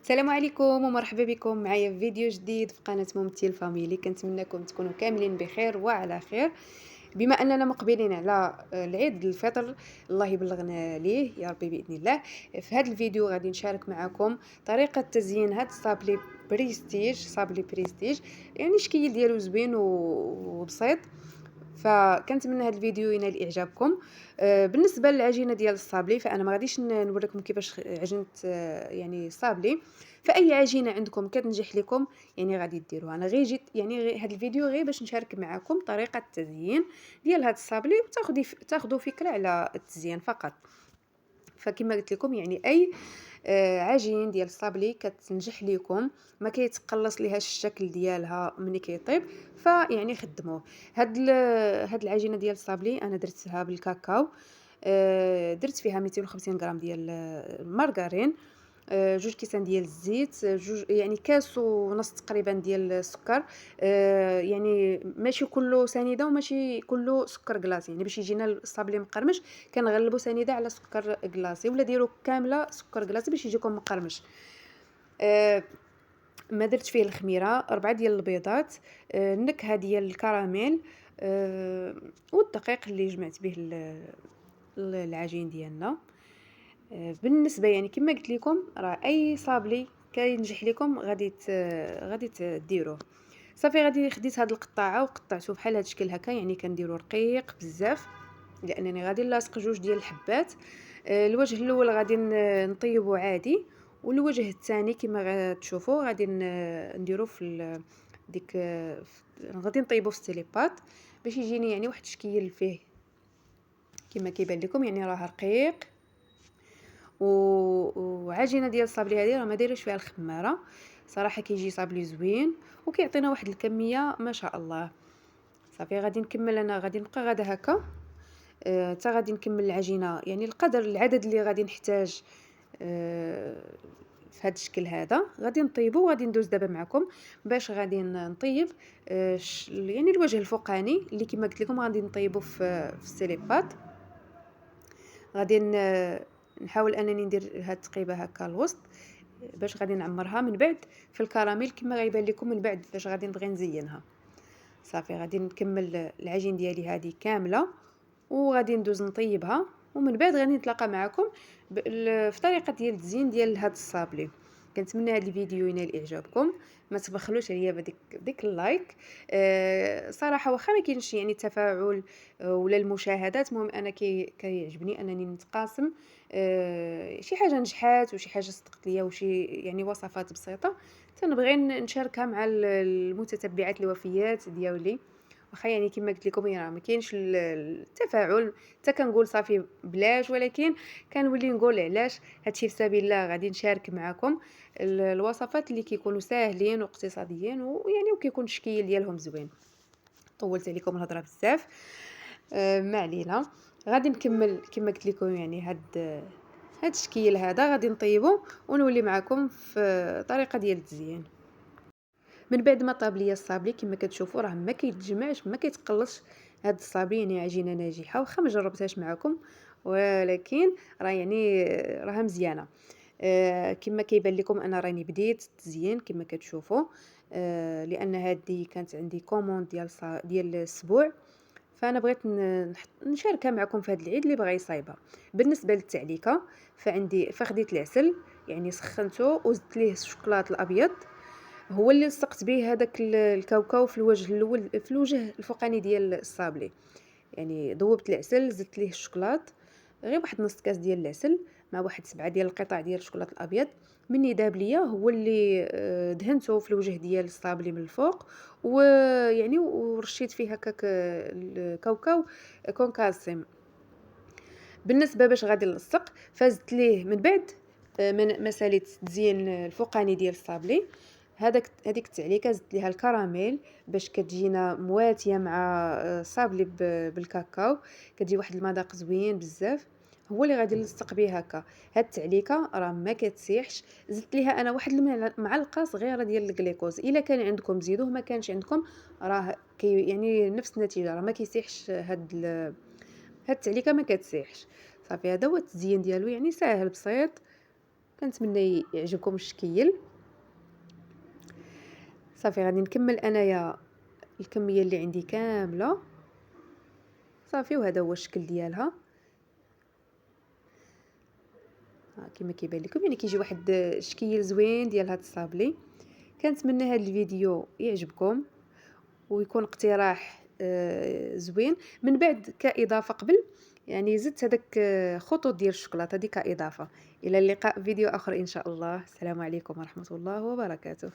السلام عليكم ومرحبا بكم معايا في فيديو جديد في قناة ممتيل فاميلي. كنتمنىكم تكونوا كاملين بخير وعلى خير. بما اننا مقبلين على العيد الفطر، الله يبلغنا ليه يا ربي باذن الله. في هذا الفيديو غادي نشارك معكم طريقه تزيين هذا صابلي بريستيج، يعني الشكل ديالو زوين وبسيط. فكنتمنى هذا الفيديو ينال اعجابكم. بالنسبه للعجينه ديال الصابلي، فانا ما غاديش نوريكم كيفاش عجنت يعني الصابلي. فاي عجينه عندكم كتنجح لكم يعني غادي ديروها. انا غير جيت يعني هذا الفيديو غير باش نشارك معكم طريقه التزيين ديال هذا الصابلي، تاخذوا فكره على التزيين فقط. فكما قلت لكم يعني اي عجين ديال الصابلي كتنجح لكم، ما كيتقلص ليها الشكل ديالها ملي كيطيب، فيعني خدموه. هاد العجينه ديال الصابلي انا درتها بالكاكاو. درت فيها 250 غرام ديال المارغرين، 2 كيسان ديال الزيت، يعني كاس ونص تقريبا ديال السكر. يعني ماشي كله سنيده وماشي كله سكر كلاصي، يعني باش يجينا الصابلي مقرمش كنغلبوا سنيده على سكر كلاصي، ولا ديروا كامله سكر كلاصي باش يجيكم مقرمش. آه، ما درت فيه الخميره، 4 ديال البيضات، النكهه ديال الكراميل، والدقيق اللي جمعت به العجين ديالنا. بالنسبه يعني كما قلت لكم، راه اي صابلي كينجح لكم غادي تديروه. صافي غادي خديت هاد القطاعه وقطعته بحال هاد الشكل هكا، يعني كنديرو رقيق بزاف لانني غادي نلاصق 2 ديال الحبات. الوجه الاول غادي نطيبه عادي، والوجه الثاني كما غتشوفوا غادي نديرو في ديك غادي نطيبه في السليبات باش يجيني يعني واحد الشكل فيه كما كيبان لكم، يعني راه رقيق. وعجينه ديال الصابلي هذه راه ما دايرش فيها الخماره، صراحه كيجي صابلي زوين وكيعطينا واحد الكميه ما شاء الله. صافي غادي نكمل، انا غادي نبقى غادا هكا حتى غادي نكمل العجينه، يعني العدد اللي غادي نحتاج في هذا الشكل هذا غادي نطيبه. وغادي ندوز دابا معكم باش غادي نطيب يعني الوجه الفوقاني اللي كما قلت لكم غادي نطيبه في السليبات. غادي نحاول انني ندير هاد التقيبه هكا الوسط باش غادي نعمرها من بعد في الكراميل كما غيبان لكم من بعد فاش غادي نبغي نزينها. صافي غادي نكمل العجين ديالي هذه كامله وغادي ندوز نطيبها، ومن بعد غادي نتلاقى معكم في طريقه ديال التزيين ديال هذا الصابلي. كنتمنى هذا الفيديو ينال اعجابكم، ما تبخلوش عليا بديك اللايك. صراحه واخا ما كاينش يعني التفاعل ولا المشاهدات، المهم انا كيعجبني انني نتقاسم شي حاجه نجحات وشي حاجه صدقت ليا وشي يعني وصفات بسيطه تنبغي نشاركها مع المتتبعات الوفيات ديالي. واخا يعني كما قلت لكم راه ما كاينش التفاعل، حتى كنقول صافي بلاش، ولكن كنولي نقول علاش. هادشي في سبيل الله غادي نشارك معكم الوصفات اللي كيكونوا ساهلين واقتصاديين ويعني وكيكون الشكل ديالهم زوين. طولت عليكم الهضره بزاف، ما علينا. غادي نكمل كما قلت لكم يعني هاد الشكل هذا غادي نطيبه ونولي معكم في طريقه ديال التزيين. من بعد ما طاب ليا الصابلي كما كتشوفوا راه ما كيتجمعش ما كيتقلصش. هاد الصابلي يعني عجينه ناجحه، واخا ما جربتهاش معكم ولكن راه يعني راها مزيانه. كما كيبان لكم انا راني بديت التزيين كما كتشوفوا، لان هذه كانت عندي كوموند ديال الاسبوع، فانا بغيت نشاركها معكم في هذا العيد اللي بغى يصايبها. بالنسبه للتعليكه فخديت العسل، يعني سخنته وزدت ليه الشوكولاط الابيض، هو اللي لصقت به هذاك الكاوكاو في الوجه الاول في الوجه الفوقاني ديال الصابلي. يعني ذوبت العسل زدت ليه الشوكولاط، غير واحد نص كاس ديال العسل مع واحد 7 ديال القطع ديال الشوكولاط الابيض. مني داب ليا هو اللي دهنته في الوجه ديال الصابلي من الفوق، ويعني ورشيت فيه هكاك الكاوكاو كونكاسيم. بالنسبه باش غادي نلصق فزدت ليه من بعد من مسالة تزيين الفوقاني ديال الصابلي هذيك التعليكه زدت ليها الكراميل باش كتجينا مواتيه مع الصابلي بالكاكاو، كتجي واحد المذاق زوين بزاف. هو اللي غادي نلصق به هكا. هاد التعليكه راه ما كتسيحش. زدت ليها انا واحد المعلقه صغيره ديال الجليكوز، الا كان عندكم زيدوه، ما كانش عندكم راه يعني نفس النتيجه، راه ما كيسيحش. هاد التعليكه ما كتسيحش. صافي هذا هو التزيين ديالو، يعني ساهل بسيط. كنتمنى يعجبكم الشكل. صافي غادي نكمل انايا الكميه اللي عندي كامله صافي، وهذا هو الشكل ديالها كما كيبان لكم، يعني كيجي واحد الشكل زوين ديال هاد الصابلي. كنتمنى هاد الفيديو يعجبكم ويكون اقتراح زوين. من بعد كاضافه قبل يعني زدت هذاك خطوط ديال الشوكولاته دي كاضافه. الى اللقاء فيديو اخر ان شاء الله. السلام عليكم ورحمه الله وبركاته.